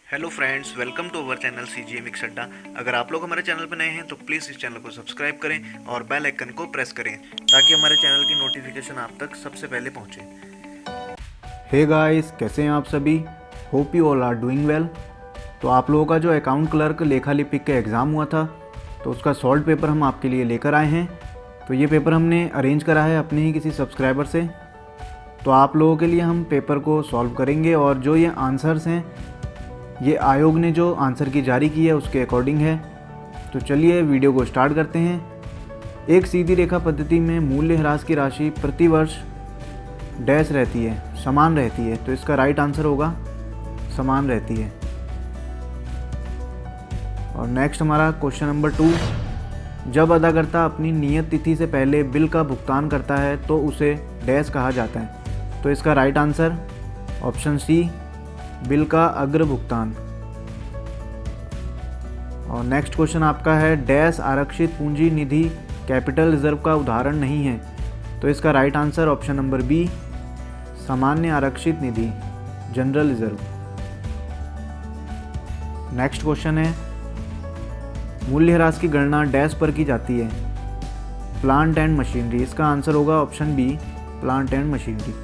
Hello friends, welcome to our channel C mix Adda. अगर आप लोग हमारे चैनल पर नए हैं तो प्लीज़ इस चैनल को सब्सक्राइब करें और बेल आइकन को प्रेस करें ताकि हमारे चैनल की नोटिफिकेशन आप तक सबसे पहले पहुंचे। हे गाइस, कैसे हैं आप सभी। Hope you all are doing well. तो आप लोगों का जो अकाउंट क्लर्क लेखा लिपिक का एग्ज़ाम हुआ था, तो उसका सॉल्व पेपर हम आपके लिए लेकर आए हैं। तो ये पेपर हमने अरेंज करा है अपने ही किसी सब्सक्राइबर से। तो आप लोगों के लिए हम पेपर को सॉल्व करेंगे और जो ये आंसर्स हैं, ये आयोग ने जो आंसर की जारी की है उसके अकॉर्डिंग है। तो चलिए वीडियो को स्टार्ट करते हैं। एक सीधी रेखा पद्धति में मूल्यह्रास की राशि प्रति वर्ष डैश रहती है, समान रहती है। तो इसका राइट आंसर होगा समान रहती है। और नेक्स्ट हमारा क्वेश्चन नंबर 2, जब अदाकर्ता अपनी नियत तिथि से पहले बिल का भुगतान करता है तो उसे डैश कहा जाता है। तो इसका right answer option C, bill का अग्र भुगतान। और नेक्स्ट क्वेश्चन आपका है, डैश आरक्षित पूंजी निधि कैपिटल रिजर्व का उदाहरण नहीं है। तो इसका right answer option number B, सामान्य आरक्षित निधि, जनरल रिजर्व। नेक्स्ट क्वेश्चन है, मूल्यह्रास की गणना डैश पर की जाती है। Plant and machinery. इसका आंसर होगा option B, plant and machinery.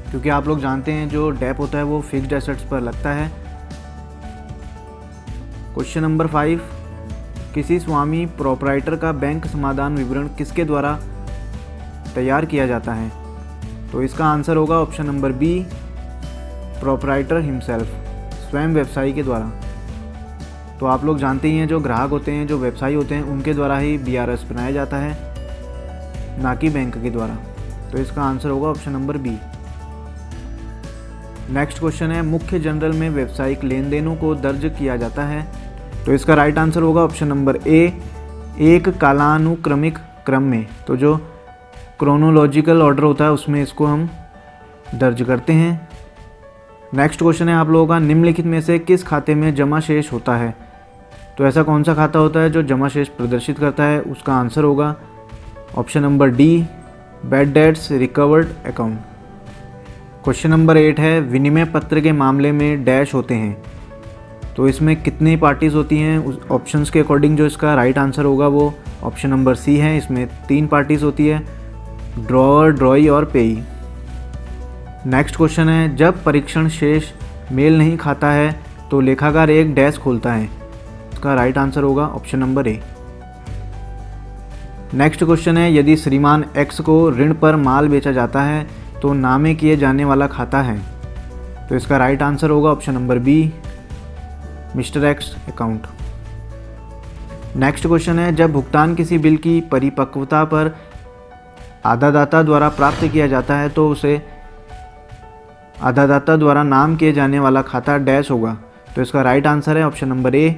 क्योंकि आप लोग जानते हैं जो डैप होता है वो फिक्स्ड एसेट्स पर लगता है। क्वेश्चन नंबर 5, किसी स्वामी प्रोपराइटर का बैंक समाधान विवरण किसके द्वारा तैयार किया जाता है। तो इसका आंसर होगा option number B, proprietor himself, स्वयं व्यवसायी के द्वारा। तो आप लोग जानते ही हैं जो ग्राहक होते हैं, जो व्यवसायी होते हैं, उनके द्वारा ही BRS बनाया जाता है, ना कि बैंक के द्वारा। तो इसका आंसर होगा option number B. Next question है, मुख्य जनरल में व्यावसायिक लेन देनों को दर्ज किया जाता है। तो इसका राइट आंसर होगा ऑप्शन नंबर ए, एक कालानुक्रमिक क्रम में। तो जो क्रोनोलॉजिकल ऑर्डर होता है उसमें इसको हम दर्ज करते हैं। नेक्स्ट क्वेश्चन है आप लोगों का, निम्नलिखित में से किस खाते में जमा शेष होता है। तो ऐसा कौन सा खाता होता है जो जमा शेष प्रदर्शित करता है। उसका आंसर होगा option number D, bad debts recovered account. Question number 8 है, विनिमय पत्र के मामले में डैश होते हैं। तो इसमें कितनी पार्टीज होती हैं। उस ऑप्शंस के अकॉर्डिंग जो इसका राइट आंसर होगा वो ऑप्शन नंबर सी है। इसमें 3 पार्टीज होती है, ड्रॉअर, ड्रॉई और पेई। नेक्स्ट क्वेश्चन है, जब परीक्षण शेष मेल नहीं खाता है तो लेखाकार एक डैश खोलता है। इसका राइट आंसर होगा ऑप्शन नंबर ए। नेक्स्ट क्वेश्चन है, यदि श्रीमान एक्स को ऋण पर माल बेचा जाता है तो नामे किए जाने वाला खाता है। तो इसका राइट आंसर होगा option number B, mister X account. Next question है, जब भुगतान किसी बिल की परिपक्वता पर आधादाता द्वारा प्राप्त किया जाता है तो उसे आधादाता द्वारा नाम किए जाने वाला खाता डैश होगा। तो इसका राइट आंसर है ऑप्शन नंबर ए,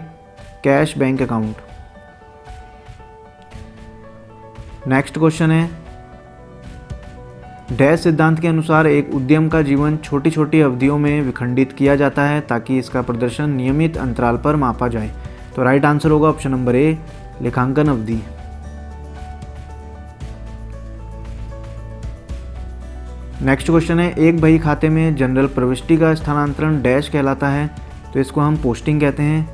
cash bank account. Next question है, डैश सिद्धांत के अनुसार एक उद्यम का जीवन छोटी छोटी अवधियों में विखंडित किया जाता है ताकि इसका प्रदर्शन नियमित अंतराल पर मापा जाए। तो राइट आंसर होगा ऑप्शन नंबर ए, लेखांकन अवधि। नेक्स्ट क्वेश्चन है, एक बही खाते में जनरल प्रविष्टि का स्थानांतरण डैश कहलाता है। तो इसको हम पोस्टिंग कहते हैं।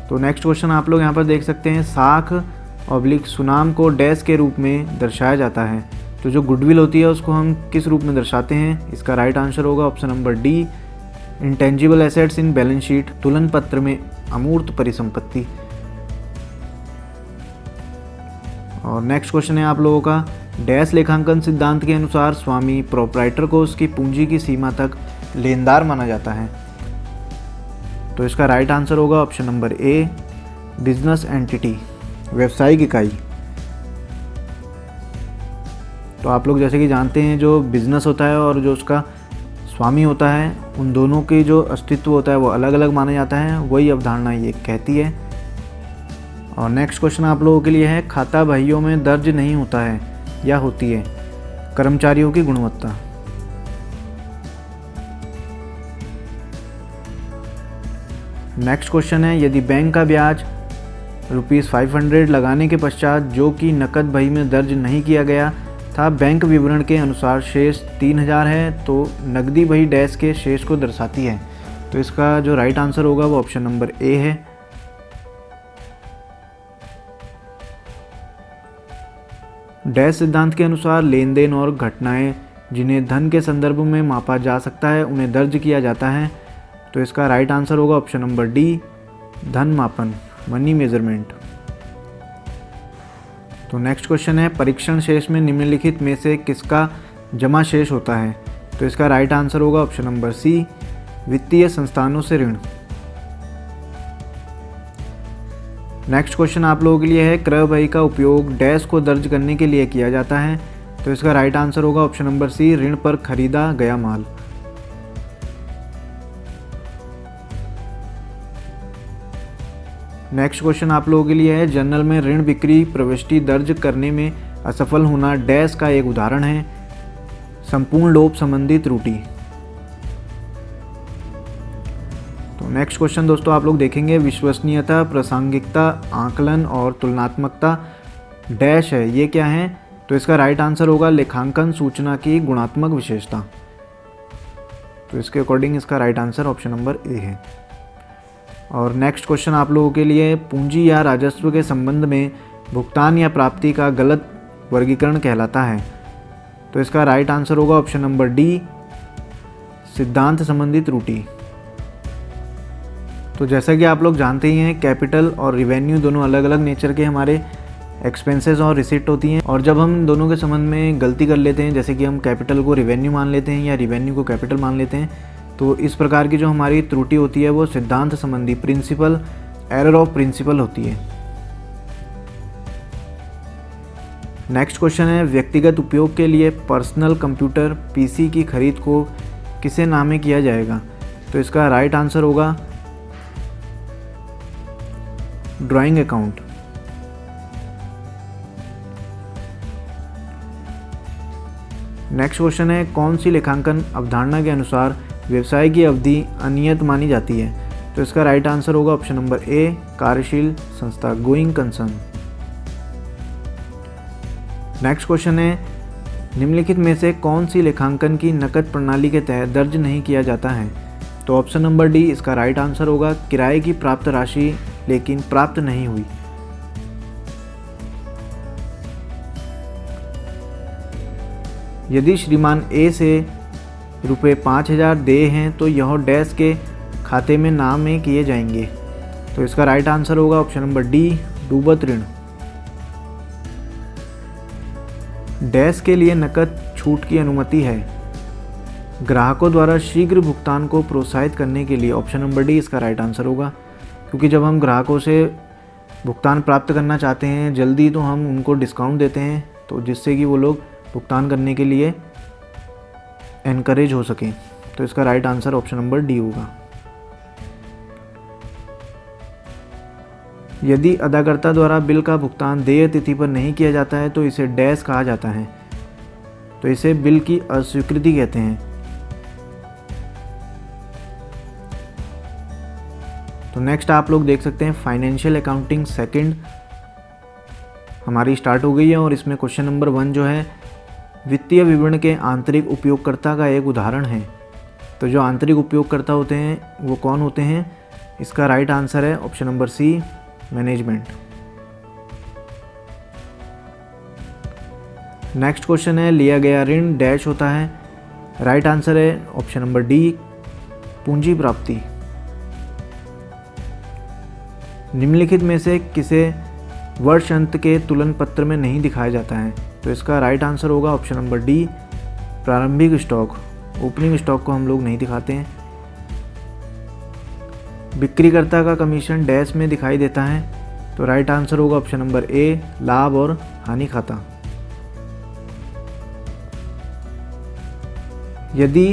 तो नेक्स्ट क्वेश्चन आप लोग यहाँ पर देख सकते हैं, साख ऑब्लिक सुनाम को डैश के रूप में दर्शाया जाता है। तो जो गुडविल होती है उसको हम किस रूप में दर्शाते हैं। इसका राइट आंसर होगा option number D, intangible assets in balance sheet, तुलन पत्र में अमूर्त परिसंपत्ति। और नेक्स्ट क्वेश्चन है आप लोगों का, डैश लेखांकन सिद्धांत के अनुसार स्वामी प्रोपराइटर को उसकी पूंजी की सीमा तक लेनदार माना जाता है। तो इसका राइट आंसर होगा ऑप्शन नंबर ए, बिजनेस एंटिटी, व्यवसायिक इकाई। तो आप लोग जैसे कि जानते हैं जो बिजनेस होता है और जो उसका स्वामी होता है, उन दोनों के जो अस्तित्व होता है वो अलग अलग माना जाता है। वही अवधारणा ये कहती है। और नेक्स्ट क्वेश्चन आप लोगों के लिए है, खाता बहियों में दर्ज नहीं होता है या होती है कर्मचारियों की गुणवत्ता। नेक्स्ट क्वेश्चन है, यदि बैंक का ब्याज ₹500 लगाने के पश्चात जो कि नकद बही में दर्ज नहीं किया गया था बैंक विवरण के अनुसार शेष 3000 है, तो नकदी बही डैश के शेष को दर्शाती है। तो इसका जो राइट आंसर होगा वो ऑप्शन नंबर ए है। डैश सिद्धांत के अनुसार लेन देन और घटनाएं जिन्हें धन के संदर्भ में मापा जा सकता है उन्हें दर्ज किया जाता है। तो इसका राइट आंसर होगा ऑप्शन नंबर डी, धन मापन, मनी मेजरमेंट। तो नेक्स्ट क्वेश्चन है, परीक्षण शेष में निम्नलिखित में से किसका जमा शेष होता है? तो इसका राइट आंसर होगा ऑप्शन नंबर सी, वित्तीय संस्थानों से ऋण। नेक्स्ट क्वेश्चन आप लोगों के लिए है, क्रय बही का उपयोग डैश को दर्ज करने के लिए किया जाता है। तो इसका राइट आंसर होगा ऑप्शन नंबर सी, ऋण पर खरीदा गया माल। नेक्स्ट क्वेश्चन आप लोगों के लिए है, जर्नल में ऋण बिक्री प्रविष्टि दर्ज करने में असफल होना डैश का एक उदाहरण है। संपूर्ण लोप संबंधी त्रुटि। तो नेक्स्ट क्वेश्चन दोस्तों आप लोग देखेंगे, विश्वसनीयता, प्रासंगिकता, आकलन और तुलनात्मकता डैश है, ये क्या है? तो इसका राइट आंसर होगा लेखांकन सूचना की गुणात्मक विशेषता। तो इसके अकॉर्डिंग इसका राइट आंसर ऑप्शन नंबर ए है। और नेक्स्ट क्वेश्चन आप लोगों के लिए, पूंजी या राजस्व के संबंध में भुगतान या प्राप्ति का गलत वर्गीकरण कहलाता है। तो इसका राइट आंसर होगा ऑप्शन नंबर डी, सिद्धांत संबंधी त्रुटि। तो जैसा कि आप लोग जानते ही हैं, कैपिटल और रिवेन्यू दोनों अलग अलग नेचर के हमारे एक्सपेंसेस और रिसिप्ट होती हैं। और जब हम दोनों के संबंध में गलती कर लेते हैं, जैसे कि हम कैपिटल को रिवेन्यू मान लेते हैं या रिवेन्यू को कैपिटल मान लेते हैं, तो इस प्रकार की जो हमारी त्रुटि होती है वो सिद्धांत संबंधी, प्रिंसिपल एरर ऑफ प्रिंसिपल होती है। नेक्स्ट क्वेश्चन है, व्यक्तिगत उपयोग के लिए पर्सनल कंप्यूटर पीसी की खरीद को किसे नामे किया जाएगा? तो इसका राइट आंसर होगा ड्राइंग अकाउंट। नेक्स्ट क्वेश्चन है, कौन सी लेखांकन अवधारणा के अनुसार व्यवसाय की अवधि अनियत मानी जाती है? तो इसका राइट आंसर होगा ऑप्शन नंबर ए, कार्यशील संस्था, गोइंग कंसर्न। नेक्स्ट क्वेश्चन है, निम्नलिखित में से कौन सी लेखांकन की नकद प्रणाली के तहत दर्ज नहीं किया जाता है? तो ऑप्शन नंबर डी इसका राइट आंसर होगा, किराए की प्राप्त राशि लेकिन प्राप्त नहीं हुई। यदि श्रीमान ए से रुपये 5000 देय हैं तो यह डैश के खाते में नाम में किए जाएंगे। तो इसका राइट आंसर होगा ऑप्शन नंबर डी, डूबत ऋण। डैश के लिए नकद छूट की अनुमति है, ग्राहकों द्वारा शीघ्र भुगतान को प्रोत्साहित करने के लिए। ऑप्शन नंबर डी इसका राइट आंसर होगा, क्योंकि जब हम ग्राहकों से भुगतान प्राप्त करना चाहते हैं जल्दी, तो हम उनको डिस्काउंट देते हैं, तो जिससे कि वो लोग भुगतान करने के लिए एनकरेज हो सकें। तो इसका right answer option number D होगा। यदि अदाकर्ता द्वारा बिल का भुगतान देय तिथि पर नहीं किया जाता है तो इसे डैश कहा जाता है। तो इसे बिल की अस्वीकृति कहते हैं। तो नेक्स्ट आप लोग देख सकते हैं, फाइनेंशियल अकाउंटिंग सेकंड हमारी स्टार्ट हो गई है और इसमें क्वेश्चन नंबर 1 जो है वित्तीय विवरण के आंतरिक उपयोगकर्ता का एक उदाहरण है। तो जो आंतरिक उपयोगकर्ता होते हैं वो कौन होते हैं? इसका राइट आंसर है option number C, management. Next question है, लिया गया ऋण डैश होता है। राइट आंसर है ऑप्शन नंबर डी, पूंजी प्राप्ति। निम्नलिखित में से किसे वर्ष अंत के तुलन पत्र में नहीं दिखाया जाता है? तो इसका राइट आंसर होगा ऑप्शन नंबर डी, प्रारंभिक स्टॉक। ओपनिंग स्टॉक को हम लोग नहीं दिखाते हैं। बिक्रीकर्ता का कमीशन डैश में दिखाई देता है। तो राइट आंसर होगा ऑप्शन नंबर ए, लाभ और हानि खाता। यदि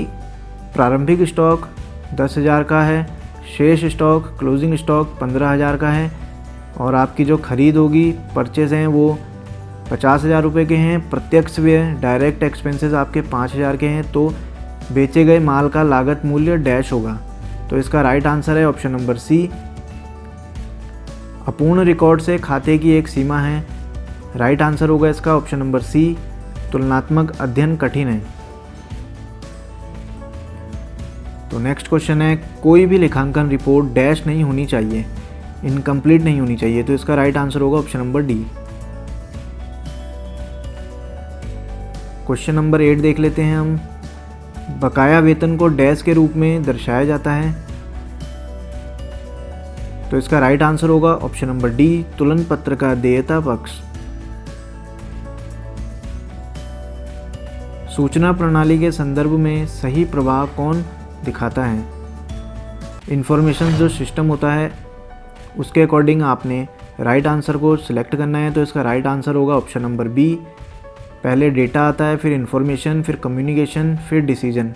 प्रारंभिक स्टॉक 10,000 का है, शेष स्टॉक क्लोजिंग स्टॉक 15,000 का है और आपकी जो खरीद होगी, परचेज हैं, वो 50,000 रुपये के हैं, प्रत्यक्ष व्यय डायरेक्ट एक्सपेंसेस आपके 5,000 के हैं, तो बेचे गए माल का लागत मूल्य डैश होगा। तो इसका राइट आंसर है ऑप्शन नंबर सी, अपूर्ण रिकॉर्ड से खाते की एक सीमा है। राइट आंसर होगा इसका ऑप्शन नंबर सी, तुलनात्मक अध्ययन कठिन है। तो नेक्स्ट क्वेश्चन है, कोई भी लेखांकन रिपोर्ट डैश नहीं होनी चाहिए, इनकम्प्लीट नहीं होनी चाहिए। तो इसका राइट आंसर होगा option number D. Question number 8 देख लेते हैं हम। बकाया वेतन को डैश के रूप में दर्शाया जाता है। तो इसका राइट आंसर होगा ऑप्शन नंबर डी, तुलन पत्र का देयता पक्ष। सूचना प्रणाली के संदर्भ में सही प्रवाह कौन दिखाता है? इंफॉर्मेशन जो सिस्टम होता है उसके अकॉर्डिंग आपने राइट आंसर को सिलेक्ट करना है। तो इसका राइट आंसर होगा ऑप्शन नंबर बी। पहले डेटा आता है, फिर इंफॉर्मेशन, फिर कम्युनिकेशन, फिर डिसीजन।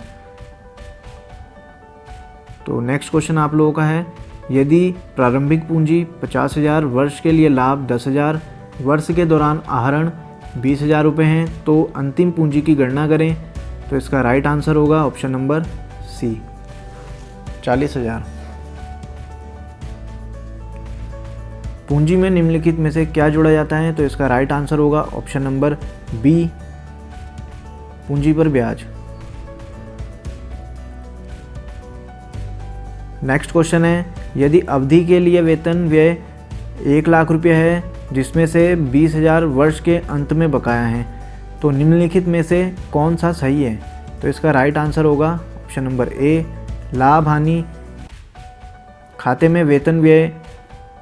तो नेक्स्ट क्वेश्चन आप लोगों का है, यदि प्रारंभिक पूंजी 50,000, वर्ष के लिए लाभ 10,000, वर्ष के दौरान आहरण 20,000 रुपये हैं, तो अंतिम पूंजी की गणना करें। तो इसका राइट आंसर होगा ऑप्शन नंबर सी, 40,000। पूंजी में निम्नलिखित में से क्या जोड़ा जाता है? तो इसका राइट आंसर होगा ऑप्शन नंबर बी, पूंजी पर ब्याज। नेक्स्ट क्वेश्चन है, यदि अवधि के लिए वेतन व्यय 1 लाख रुपये है, जिसमें से 20,000 वर्ष के अंत में बकाया है, तो निम्नलिखित में से कौन सा सही है? तो इसका राइट आंसर होगा ऑप्शन नंबर ए, लाभ हानि खाते में वेतन व्यय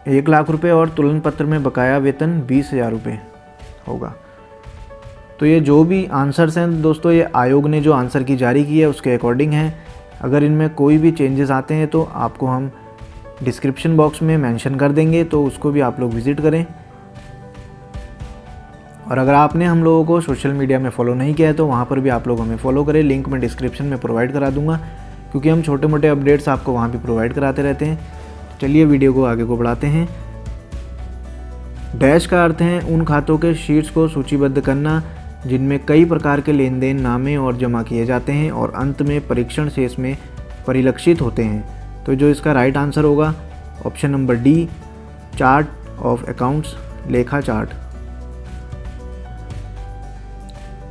1 लाख रुपये और तुलन पत्र में बकाया वेतन 20,000 रुपये होगा। तो ये जो भी आंसर्स हैं दोस्तों, ये आयोग ने जो आंसर की जारी की है उसके अकॉर्डिंग है। अगर इनमें कोई भी चेंजेस आते हैं तो आपको हम डिस्क्रिप्शन बॉक्स में मेंशन कर देंगे, तो उसको भी आप लोग विज़िट करें। और अगर आपने हम लोगों को सोशल मीडिया में फॉलो नहीं किया है तो वहाँ पर भी आप लोग हमें फॉलो करें, लिंक मैं डिस्क्रिप्शन में प्रोवाइड करा दूँगा, क्योंकि हम छोटे मोटे अपडेट्स आपको वहाँ भी प्रोवाइड कराते रहते हैं। चलिए वीडियो को आगे को बढ़ाते हैं। डैश का अर्थ है उन खातों के शीट्स को सूचीबद्ध करना जिनमें कई प्रकार के लेन देन नामे और जमा किए जाते हैं और अंत में परीक्षण शेष में परिलक्षित होते हैं। तो जो इसका राइट आंसर होगा option number D, chart of accounts, लेखा चार्ट।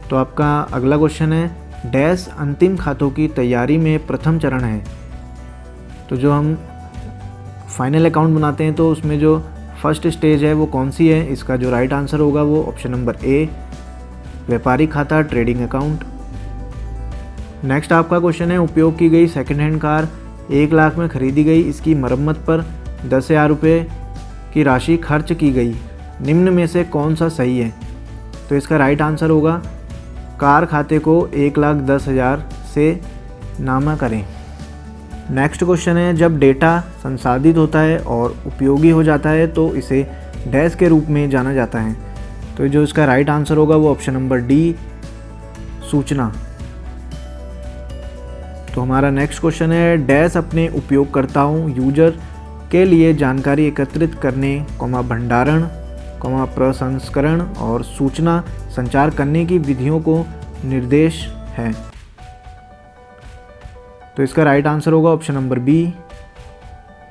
तो आपका अगला क्वेश्चन है, डैश अंतिम खातों की तैयारी में प्रथम चरण है। तो जो हम फाइनल अकाउंट बनाते हैं तो उसमें जो फर्स्ट स्टेज है वो कौन सी है? इसका जो राइट आंसर होगा वो ऑप्शन नंबर ए, व्यापारिक खाता, ट्रेडिंग अकाउंट। नेक्स्ट आपका क्वेश्चन है, उपयोग की गई सेकंड हैंड कार 1 लाख में खरीदी गई, इसकी मरम्मत पर 10,000 रुपये की राशि खर्च की गई, निम्न में से कौन सा सही है? तो इसका राइट आंसर होगा, कार खाते को 1,10,000 से नामा करें। नेक्स्ट क्वेश्चन है, जब डेटा संसाधित होता है और उपयोगी हो जाता है तो इसे डैश के रूप में जाना जाता है। तो जो इसका राइट आंसर होगा वो ऑप्शन नंबर डी, सूचना। तो हमारा नेक्स्ट क्वेश्चन है, डैश अपने उपयोगकर्ताओं यूजर के लिए जानकारी एकत्रित करने, भंडारण, प्रसंस्करण और सूचना संचार करने की विधियों को निर्देश है। तो इसका राइट आंसर होगा ऑप्शन नंबर बी,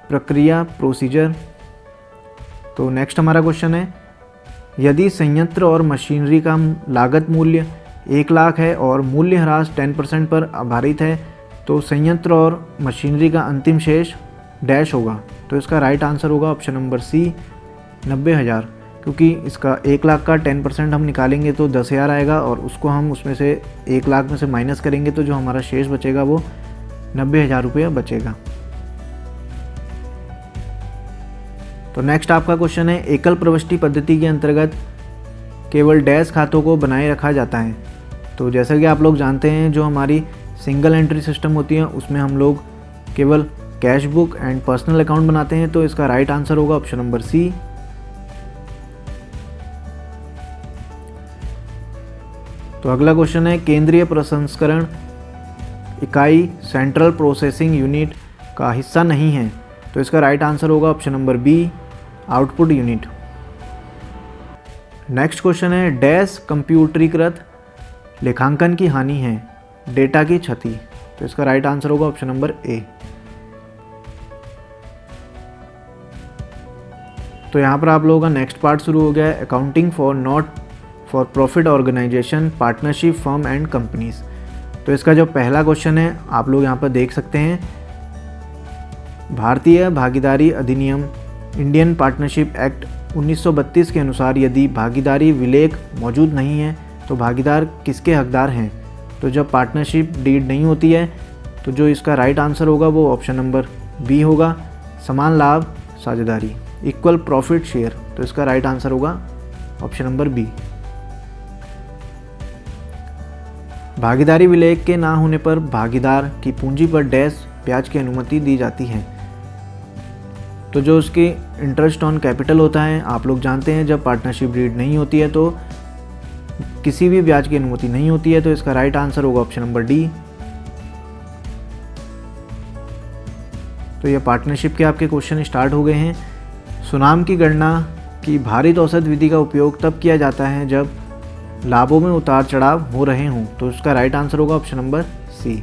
प्रक्रिया, प्रोसीजर। तो नेक्स्ट हमारा क्वेश्चन है, यदि संयंत्र और मशीनरी का लागत मूल्य 1 लाख है और मूल्य ह्रास 10% पर आधारित है, तो संयंत्र और मशीनरी का अंतिम शेष डैश होगा। तो इसका राइट आंसर होगा ऑप्शन नंबर सी, 90,000, क्योंकि इसका 1 लाख का 10% हम निकालेंगे तो 10,000 आएगा और उसको हम उसमें से 1 लाख में से माइनस करेंगे तो जो हमारा शेष बचेगा वो 90,000 रुपये बचेगा। तो नेक्स्ट आपका क्वेश्चन है, एकल प्रविष्टि पद्धति के अंतर्गत केवल डैश खातों को बनाए रखा जाता है। तो जैसा कि आप लोग जानते हैं, जो हमारी सिंगल एंट्री सिस्टम होती है उसमें हम लोग केवल cash book and personal account बनाते हैं। तो इसका राइट आंसर होगा ऑप्शन नंबर सी। तो अगला क्वेश्चन है, केंद्रीय प्रसंस्करण इकाई सेंट्रल प्रोसेसिंग यूनिट का हिस्सा नहीं है। तो इसका राइट आंसर होगा option number B, output unit. Next question है, डैश कंप्यूटरीकृत लेखांकन की हानि है, डेटा की क्षति। तो इसका राइट आंसर होगा ऑप्शन नंबर ए। तो यहाँ पर आप लोगों का नेक्स्ट पार्ट शुरू हो गया है, accounting for not for profit organisation, partnership, firm and companies. तो इसका जो पहला क्वेश्चन है आप लोग यहाँ पर देख सकते हैं, भारतीय भागीदारी अधिनियम इंडियन पार्टनरशिप एक्ट 1932 के अनुसार यदि भागीदारी विलेख मौजूद नहीं है तो भागीदार किसके हकदार हैं। तो जब पार्टनरशिप डीड नहीं होती है तो जो इसका राइट आंसर होगा वो ऑप्शन नंबर बी होगा, समान लाभ साझेदारी, इक्वल प्रॉफिट शेयर। तो इसका राइट आंसर होगा ऑप्शन नंबर बी। भागीदारी विलेख के ना होने पर भागीदार की पूंजी पर डैश ब्याज की अनुमति दी जाती है। तो जो उसकी इंटरेस्ट ऑन कैपिटल होता है, आप लोग जानते हैं जब पार्टनरशिप डीड नहीं होती है तो किसी भी ब्याज की अनुमति नहीं होती है। तो इसका राइट आंसर होगा ऑप्शन नंबर डी। तो ये पार्टनरशिप के आपके क्वेश्चन स्टार्ट हो गए हैं। सुनाम की गणना की भारित औसत विधि का उपयोग तब किया जाता है जब लाभों में उतार चढ़ाव हो रहे हों। तो उसका राइट आंसर होगा ऑप्शन नंबर सी।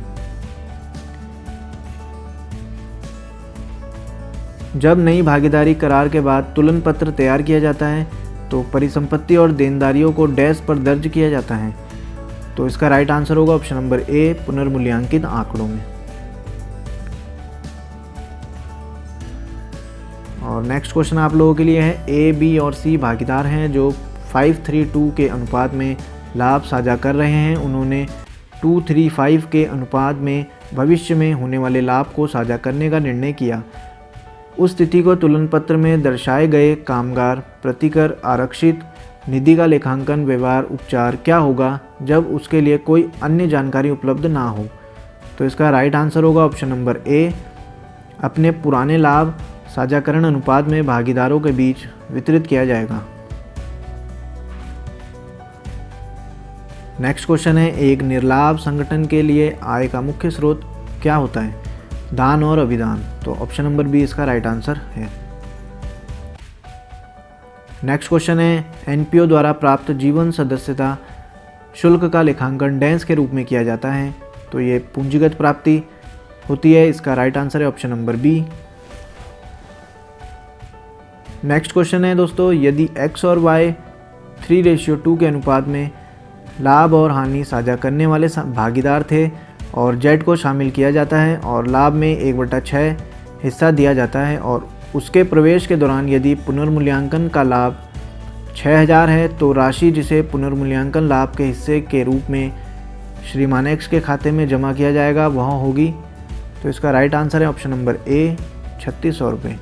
जब नई भागीदारी करार के बाद तुलन पत्र तैयार किया जाता है तो परिसंपत्ति और देनदारियों को डैश पर दर्ज किया जाता है। तो इसका राइट आंसर होगा ऑप्शन नंबर ए, पुनर्मूल्यांकित आंकड़ों में। और नेक्स्ट क्वेश्चन आप लोगों के लिए है, ए, बी और सी भागीदार हैं जो 5:3:2 के अनुपात में लाभ साझा कर रहे हैं। उन्होंने 2:3:5 के अनुपात में भविष्य में होने वाले लाभ को साझा करने का निर्णय किया। उस स्थिति को तुलन पत्र में दर्शाए गए कामगार प्रतिकर आरक्षित निधि का लेखांकन व्यवहार उपचार क्या होगा जब उसके लिए कोई अन्य जानकारी उपलब्ध ना हो। तो इसका राइट आंसर होगा ऑप्शन नंबर ए, अपने पुराने लाभ साझाकरण अनुपात में भागीदारों के बीच वितरित किया जाएगा। नेक्स्ट क्वेश्चन है, एक निर्लाभ संगठन के लिए आय का मुख्य स्रोत क्या होता है, दान और अभिदान। तो ऑप्शन नंबर बी इसका राइट आंसर है। नेक्स्ट क्वेश्चन है, एनपीओ द्वारा प्राप्त जीवन सदस्यता शुल्क का लेखांकन डैश के रूप में किया जाता है। तो ये पूंजीगत प्राप्ति होती है। इसका राइट आंसर है option number B. Next question है दोस्तों, यदि x और y 3:2 के अनुपात में लाभ और हानि साझा करने वाले भागीदार थे और z को शामिल किया जाता है और लाभ में 1/6 हिस्सा दिया जाता है और उसके प्रवेश के दौरान यदि पुनर्मूल्यांकन का लाभ 6000 है तो राशि जिसे पुनर्मूल्यांकन लाभ के हिस्से के रूप में श्रीमान x के खाते में जमा किया जाएगा वह होगी। तो इसका राइट आंसर है ऑप्शन नंबर ए, 3600 रुपये,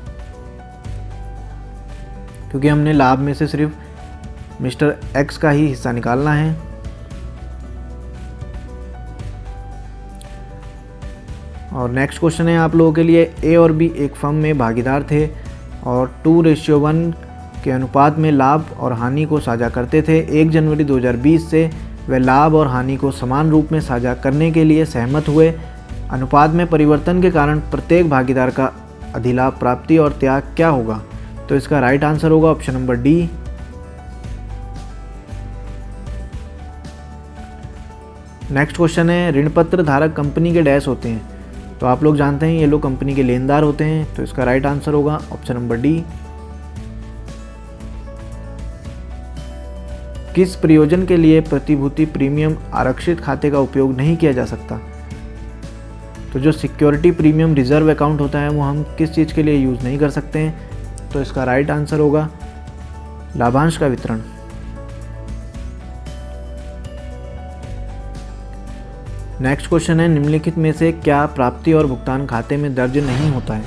क्योंकि हमने लाभ में से सिर्फ मिस्टर x का ही हिस्सा निकालना है। और नेक्स्ट क्वेश्चन है आप लोगों के लिए, ए और बी एक फर्म में भागीदार थे और 2:1 के अनुपात में लाभ और हानि को साझा करते थे। 1 जनवरी 2020 से वे लाभ और हानि को समान रूप में साझा करने के लिए सहमत हुए। अनुपात में परिवर्तन के कारण प्रत्येक भागीदार का अधिलाभ प्राप्ति और त्याग क्या होगा। तो इसका राइट आंसर होगा option number D. Next question है, ऋणपत्र धारक कंपनी के डैश होते हैं। तो आप लोग जानते हैं ये लोग कंपनी के लेनदार होते हैं। तो इसका राइट आंसर होगा ऑप्शन नंबर डी। किस प्रयोजन के लिए प्रतिभूति प्रीमियम आरक्षित खाते का उपयोग नहीं किया जा सकता। तो जो सिक्योरिटी प्रीमियम रिजर्व अकाउंट होता है वो हम किस चीज़ के लिए यूज़ नहीं कर सकते हैं। तो इसका राइट आंसर होगा लाभांश का वितरण। नेक्स्ट क्वेश्चन है, निम्नलिखित में से क्या प्राप्ति और भुगतान खाते में दर्ज नहीं होता है।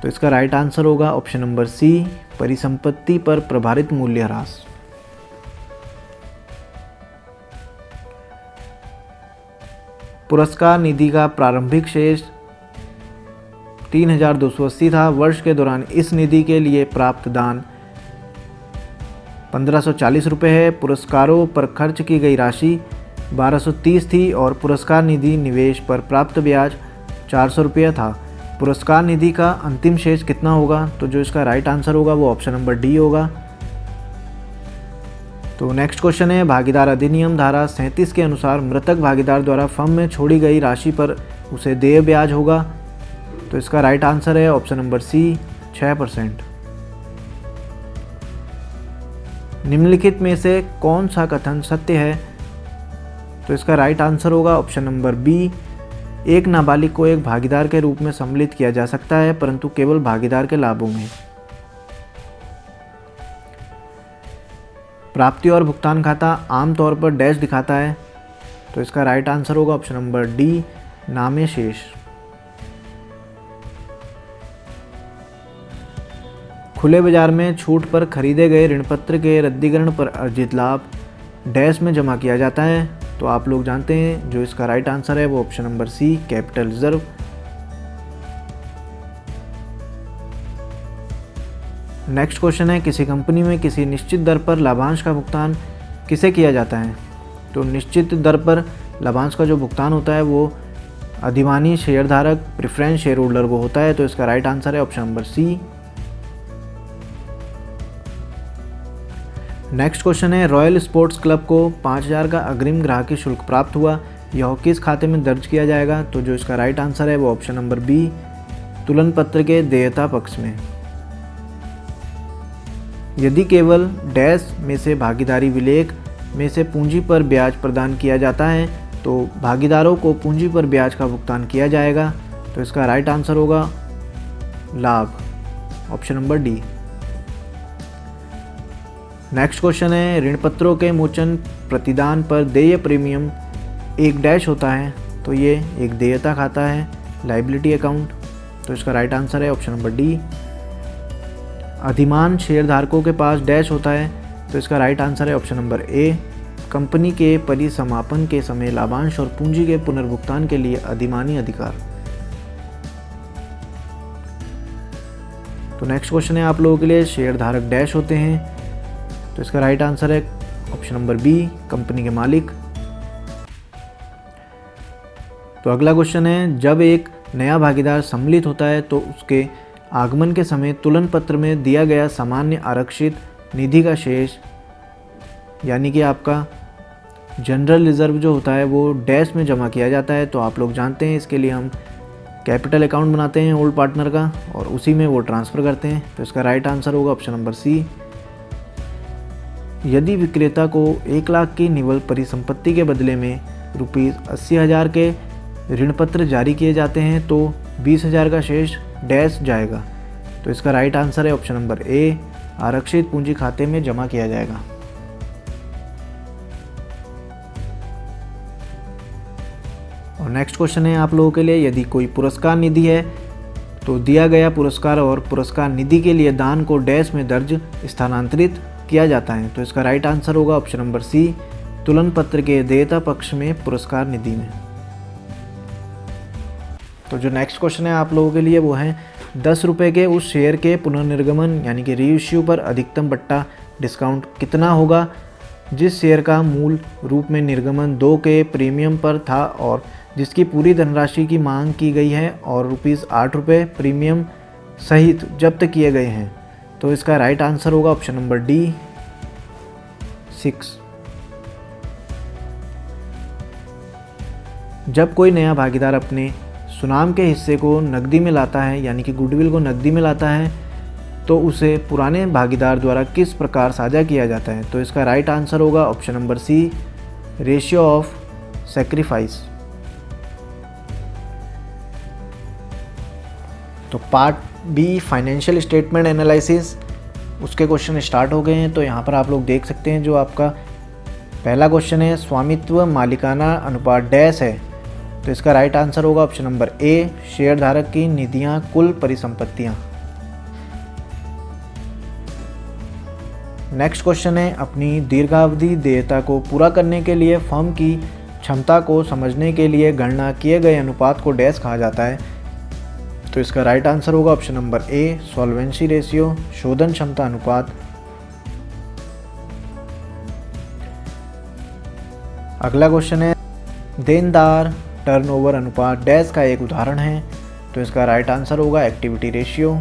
तो इसका राइट आंसर होगा ऑप्शन नंबर सी, परिसंपत्ति पर प्रभारित मूल्य ह्रास। पुरस्कार निधि का प्रारंभिक शेष 3280 था। वर्ष के दौरान इस निधि के लिए प्राप्त दान 1540 रुपये है। पुरस्कारों पर खर्च की गई राशि 1230 थी और पुरस्कार निधि निवेश पर प्राप्त ब्याज 400 रुपया था। पुरस्कार निधि का अंतिम शेष कितना होगा। तो जो इसका राइट आंसर होगा वो ऑप्शन नंबर डी होगा। तो नेक्स्ट क्वेश्चन है, भागीदार अधिनियम धारा 37 के अनुसार मृतक भागीदार द्वारा फर्म में छोड़ी गई राशि पर उसे देय ब्याज होगा। तो इसका राइट आंसर है ऑप्शन नंबर सी, 6%। निम्नलिखित में से कौन सा कथन सत्य है? तो इसका राइट आंसर होगा ऑप्शन नंबर बी, एक नाबालिग को एक भागीदार के रूप में सम्मिलित किया जा सकता है, परंतु केवल भागीदार के लाभों में। प्राप्ति और भुगतान खाता आमतौर पर डैश दिखाता है, तो इसका राइट आंसर होगा ऑप्शन नंबर डी, नामे शेष। खुले बाजार में छूट पर खरीदे गए ऋणपत्र के रद्दीकरण पर अर्जित लाभ डैश में जमा किया जाता है, तो आप लोग जानते हैं जो इसका राइट आंसर है वो option number C, capital reserve. Next question है, किसी कंपनी में किसी निश्चित दर पर लाभांश का भुगतान किसे किया जाता है? तो निश्चित दर पर लाभांश का जो भुगतान होता है वो अधिमानी शेयरधारक प्रेफरेंस शेयर होल्डर को होता है, तो इसका राइट आंसर है option number C. Next question है, रॉयल स्पोर्ट्स क्लब को 5000 का अग्रिम ग्राहकी शुल्क प्राप्त हुआ, यह किस खाते में दर्ज किया जाएगा? तो जो इसका राइट आंसर है वो ऑप्शन नंबर बी, तुलन पत्र के देयता पक्ष में। यदि केवल डैश में से भागीदारी विलेख में से पूंजी पर ब्याज प्रदान किया जाता है तो भागीदारों को पूंजी पर ब्याज का भुगतान किया जाएगा, तो इसका राइट आंसर होगा लाभ, option number D. Next question है, ऋणपत्रों के मोचन प्रतिदान पर देय प्रीमियम एक डैश होता है, तो ये एक देयता खाता है, लाइबिलिटी अकाउंट, तो इसका राइट आंसर है ऑप्शन नंबर डी। अधिमान शेयरधारकों के पास डैश होता है, तो इसका राइट आंसर है ऑप्शन नंबर ए, कंपनी के परिसमापन के समय लाभांश और पूंजी के पुनर्भुगतान के लिए अधिमानी अधिकार। तो नेक्स्ट क्वेश्चन है आप लोगों के लिए, शेयरधारक डैश होते हैं, तो इसका राइट आंसर है ऑप्शन नंबर बी, कंपनी के मालिक। तो अगला क्वेश्चन है, जब एक नया भागीदार सम्मिलित होता है तो उसके आगमन के समय तुलन पत्र में दिया गया सामान्य आरक्षित निधि का शेष यानी कि आपका जनरल रिजर्व जो होता है वो डैश में जमा किया जाता है, तो आप लोग जानते हैं इसके लिए हम कैपिटल अकाउंट बनाते हैं ओल्ड पार्टनर का और उसी में वो ट्रांसफ़र करते हैं, तो इसका राइट आंसर होगा ऑप्शन नंबर सी। यदि विक्रेता को 1 लाख की निवल परिसंपत्ति के बदले में ₹80,000 के ऋणपत्र जारी किए जाते हैं तो 20,000 का शेष डैश जाएगा, तो इसका राइट आंसर है ऑप्शन नंबर ए, आरक्षित पूंजी खाते में जमा किया जाएगा। और नेक्स्ट क्वेश्चन है आप लोगों के लिए, यदि कोई पुरस्कार निधि है तो दिया गया पुरस्कार और पुरस्कार निधि के लिए दान को डैश में दर्ज स्थानांतरित किया जाता है, तो इसका राइट आंसर होगा ऑप्शन नंबर सी, तुलन पत्र के देयता पक्ष में पुरस्कार निधि में। तो जो नेक्स्ट क्वेश्चन है आप लोगों के लिए वो है, 10 रुपये के उस शेयर के पुनर्निर्गमन यानी कि रीइश्यू पर अधिकतम बट्टा डिस्काउंट कितना होगा जिस शेयर का मूल रूप में निर्गमन 2 के प्रीमियम पर था और जिसकी पूरी धनराशि की मांग की गई है और ₹8 प्रीमियम सहित जब्त किए गए हैं, तो इसका राइट आंसर होगा ऑप्शन नंबर डी, 6। जब कोई नया भागीदार अपने सुनाम के हिस्से को नकदी में लाता है यानी कि गुडविल को नकदी में लाता है तो उसे पुराने भागीदार द्वारा किस प्रकार साझा किया जाता है, तो इसका राइट आंसर होगा option number C, ratio of sacrifice. तो part B financial statement analysis उसके क्वेश्चन स्टार्ट हो गए हैं, तो यहाँ पर आप लोग देख सकते हैं जो आपका पहला क्वेश्चन है, स्वामित्व मालिकाना अनुपात डैश है, तो इसका राइट आंसर होगा ऑप्शन नंबर ए, शेयरधारक की निधियां कुल परिसंपत्तियां। नेक्स्ट क्वेश्चन है, अपनी दीर्घावधि देयता को पूरा करने के लिए फर्म की क्षमता को समझने के लिए गणना किए गए अनुपात को डैश कहा जाता है, तो इसका राइट आंसर होगा ऑप्शन नंबर ए, सॉल्वेंसी रेशियो, शोधन क्षमता अनुपात। अगला क्वेश्चन है, देनदार टर्नओवर अनुपात डैश का एक उदाहरण है, तो इसका राइट आंसर होगा एक्टिविटी रेशियो।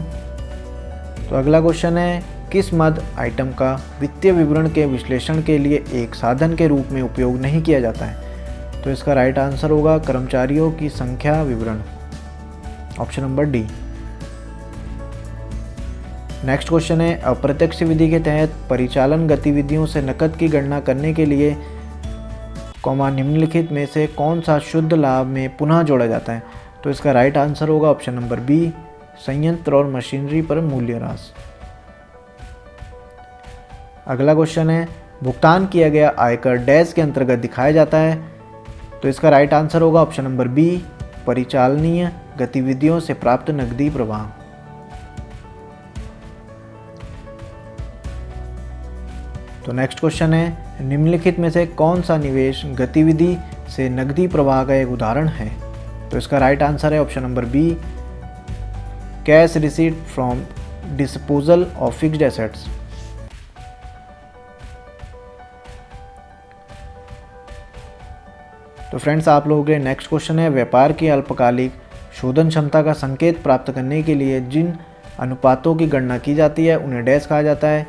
तो अगला क्वेश्चन है, किस मद आइटम का वित्तीय विवरण के विश्लेषण के लिए एक साधन के रूप में उपयोग नहीं किया जाता है, तो इसका राइट आंसर होगा कर्मचारियों की संख्या विवरण, option number D. Next question है, अप्रत्यक्ष विधि के तहत परिचालन गतिविधियों से नकद की गणना करने के लिए निम्नलिखित में से कौन सा शुद्ध लाभ में पुनः जोड़ा जाता है? तो इसका राइट आंसर होगा ऑप्शन नंबर बी, संयंत्र और मशीनरी पर मूल्यह्रास। अगला क्वेश्चन है, भुगतान किया गया आयकर डैश के अंतर्गत दिखाया जाता है? तो इसका राइट आंसर होगा ऑप्शन नंबर बी, परिचालनीय गतिविधियों से प्राप्त नकदी प्रवाह। तो नेक्स्ट क्वेश्चन है, निम्नलिखित में से कौन सा निवेश गतिविधि से नकदी प्रवाह का एक उदाहरण है? तो इसका राइट आंसर है option number B, cash receipt from disposal of fixed assets. तो फ्रेंड्स, आप लोगों के लिए नेक्स्ट क्वेश्चन है, व्यापार की अल्पकालिक शोधन क्षमता का संकेत प्राप्त करने के लिए जिन अनुपातों की गणना की जाती है उन्हें डैश कहा जाता है?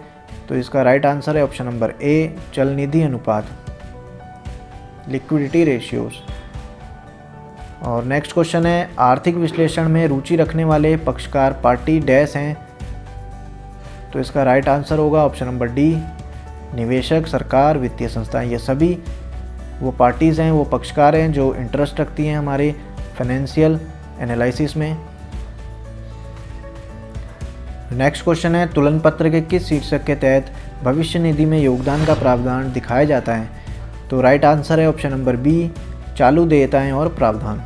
तो इसका राइट आंसर है ऑप्शन नंबर ए, चल निधि अनुपात, लिक्विडिटी रेशियोज। और नेक्स्ट क्वेश्चन है, आर्थिक विश्लेषण में रुचि रखने वाले पक्षकार पार्टी डैश हैं? तो इसका राइट आंसर होगा ऑप्शन नंबर डी, निवेशक, सरकार, वित्तीय संस्थाएं। ये सभी वो पार्टीज़ हैं, वो पक्षकार हैं जो इंटरेस्ट रखती हैं हमारे फाइनेंशियल एनालिसिस में। नेक्स्ट क्वेश्चन है, तुलन पत्र के किस शीर्षक के तहत भविष्य निधि में योगदान का प्रावधान दिखाया जाता है? तो राइट आंसर है ऑप्शन नंबर बी, चालू देयताएं और प्रावधान।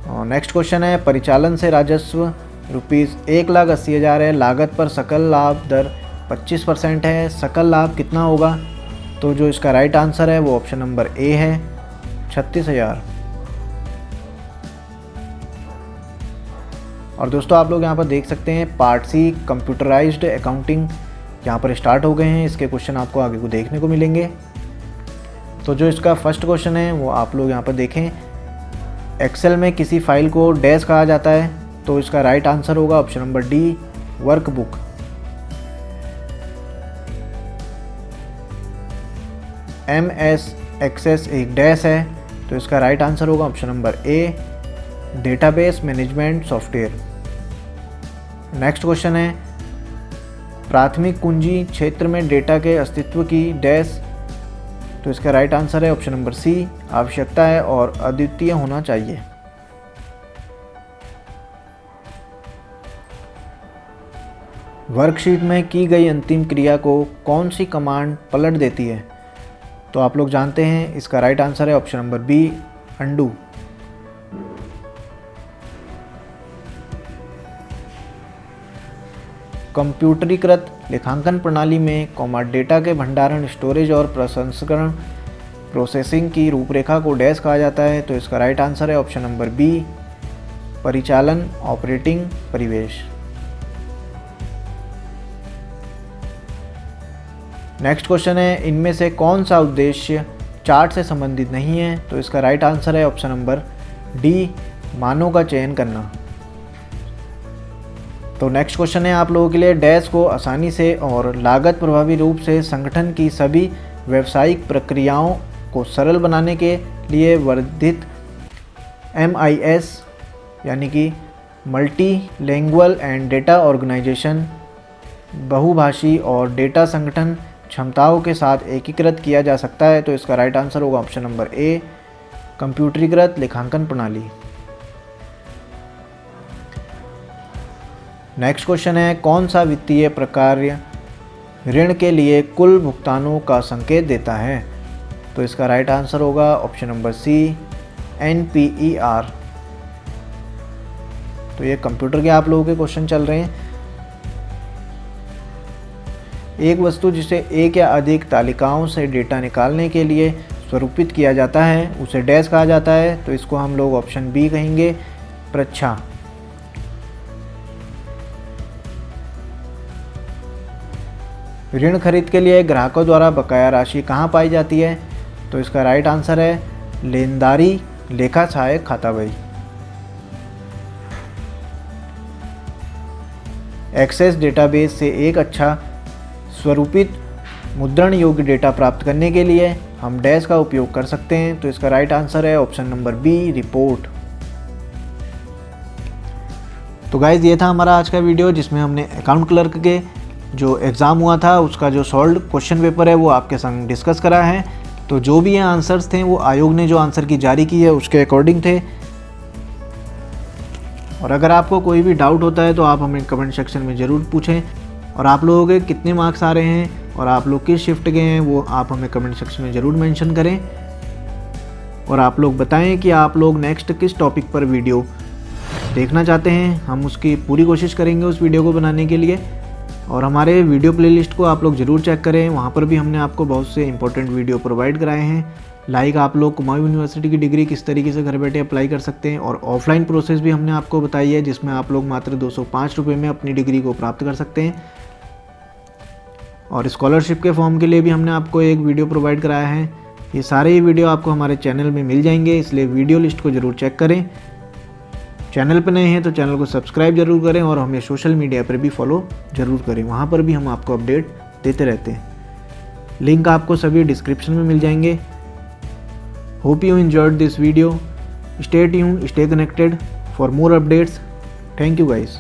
और नेक्स्ट क्वेश्चन है, परिचालन से राजस्व ₹1,80,000 है, लागत पर सकल लाभ दर 25% है, सकल लाभ कितना होगा? तो जो इसका राइट आंसर है वो ऑप्शन नंबर ए है, 36,000। और दोस्तों, आप लोग यहाँ पर देख सकते हैं पार्ट सी कंप्यूटराइज्ड अकाउंटिंग यहाँ पर स्टार्ट हो गए हैं। इसके क्वेश्चन आपको आगे को देखने को मिलेंगे। तो जो इसका फर्स्ट क्वेश्चन है वो आप लोग यहाँ पर देखें, एक्सेल में किसी फाइल को डैश कहा जाता है? तो इसका राइट आंसर होगा option number D, workbook. MS access एक डैश है, तो इसका राइट आंसर होगा option number A, database management software. Next question है, प्राथमिक कुंजी क्षेत्र में डेटा के अस्तित्व की डैश? तो इसका राइट आंसर है ऑप्शन नंबर सी, आवश्यकता है और अद्वितीय होना चाहिए। वर्कशीट में की गई अंतिम क्रिया को कौन सी कमांड पलट देती है? तो आप लोग जानते हैं इसका राइट आंसर है ऑप्शन नंबर बी, अंडू। कंप्यूटरीकृत लेखांकन प्रणाली में डेटा के भंडारण, स्टोरेज और प्रसंस्करण प्रोसेसिंग की रूपरेखा को डैश कहा जाता है? तो इसका राइट आंसर है ऑप्शन नंबर बी, परिचालन ऑपरेटिंग परिवेश। नेक्स्ट क्वेश्चन है, इनमें से कौन सा उद्देश्य चार्ट से संबंधित नहीं है? तो इसका राइट आंसर है ऑप्शन नंबर डी, मानों का चयन करना। तो नेक्स्ट क्वेश्चन है आप लोगों के लिए, डैश को आसानी से और लागत प्रभावी रूप से संगठन की सभी व्यावसायिक प्रक्रियाओं को सरल बनाने के लिए वर्धित MIS यानी कि मल्टीलैंग्वेज एंड डेटा ऑर्गेनाइजेशन, बहुभाषी और डेटा संगठन क्षमताओं के साथ एकीकृत किया जा सकता है? तो इसका राइट आंसर होगा ऑप्शन नंबर ए, कंप्यूटरीकृत लेखांकन प्रणाली। नेक्स्ट क्वेश्चन है, कौन सा वित्तीय प्रकार्य ऋण के लिए कुल भुगतानों का संकेत देता है? तो इसका राइट आंसर होगा ऑप्शन नंबर सी, NPER। तो ये कंप्यूटर के आप लोगों के क्वेश्चन चल रहे हैं। एक वस्तु जिसे एक या अधिक तालिकाओं से डेटा निकालने के लिए स्वरूपित किया जाता है उसे डैश कहा जाता है? तो इसको हम लोग ऑप्शन बी कहेंगे, प्रच्छा। ऋण खरीद के लिए ग्राहकों द्वारा बकाया राशि कहाँ पाई जाती है? तो इसका राइट आंसर है लेनदारी लेखा सहायक खाता बही। एक्सेस डेटाबेस से एक अच्छा स्वरूपित मुद्रण योग्य डेटा प्राप्त करने के लिए हम डैश का उपयोग कर सकते हैं? तो इसका राइट आंसर है ऑप्शन नंबर बी, रिपोर्ट। तो गाइज़ ये था हमारा आज का वीडियो जिसमें हमने अकाउंट क्लर्क के जो एग्ज़ाम हुआ था उसका जो सॉल्व क्वेश्चन पेपर है वो आपके संग डिस्कस करा है। तो जो भी ये आंसर्स थे वो आयोग ने जो आंसर की जारी की है उसके अकॉर्डिंग थे। और अगर आपको कोई भी डाउट होता है तो आप हमें कमेंट सेक्शन में ज़रूर पूछें। और आप लोगों के कितने मार्क्स आ रहे हैं और आप लोग किस शिफ्ट गए हैं वो आप हमें कमेंट सेक्शन में ज़रूर मेंशन करें। और आप लोग बताएं कि आप लोग नेक्स्ट किस टॉपिक पर वीडियो देखना चाहते हैं, हम उसकी पूरी कोशिश करेंगे उस वीडियो को बनाने के लिए। और हमारे वीडियो प्लेलिस्ट को आप लोग ज़रूर चेक करें, वहाँ पर भी हमने आपको बहुत से इंपॉर्टेंट वीडियो प्रोवाइड कराए हैं। लाइक आप लोग कुमाऊं यूनिवर्सिटी की डिग्री किस तरीके से घर बैठे अप्लाई कर सकते हैं, और ऑफलाइन प्रोसेस भी हमने आपको बताई है जिसमें आप लोग मात्र 205 रुपये में अपनी डिग्री को प्राप्त कर सकते हैं। और स्कॉलरशिप के फॉर्म के लिए भी हमने आपको एक वीडियो प्रोवाइड कराया है। ये सारे ही वीडियो आपको हमारे चैनल में मिल जाएंगे, इसलिए वीडियो लिस्ट को ज़रूर चेक करें। चैनल पर नए हैं तो चैनल को सब्सक्राइब जरूर करें और हमें सोशल मीडिया पर भी फॉलो ज़रूर करें, वहाँ पर भी हम आपको अपडेट देते रहते हैं। लिंक आपको सभी डिस्क्रिप्शन में मिल जाएंगे। Hope you enjoyed this video. Stay tuned, stay connected for more updates. Thank you guys.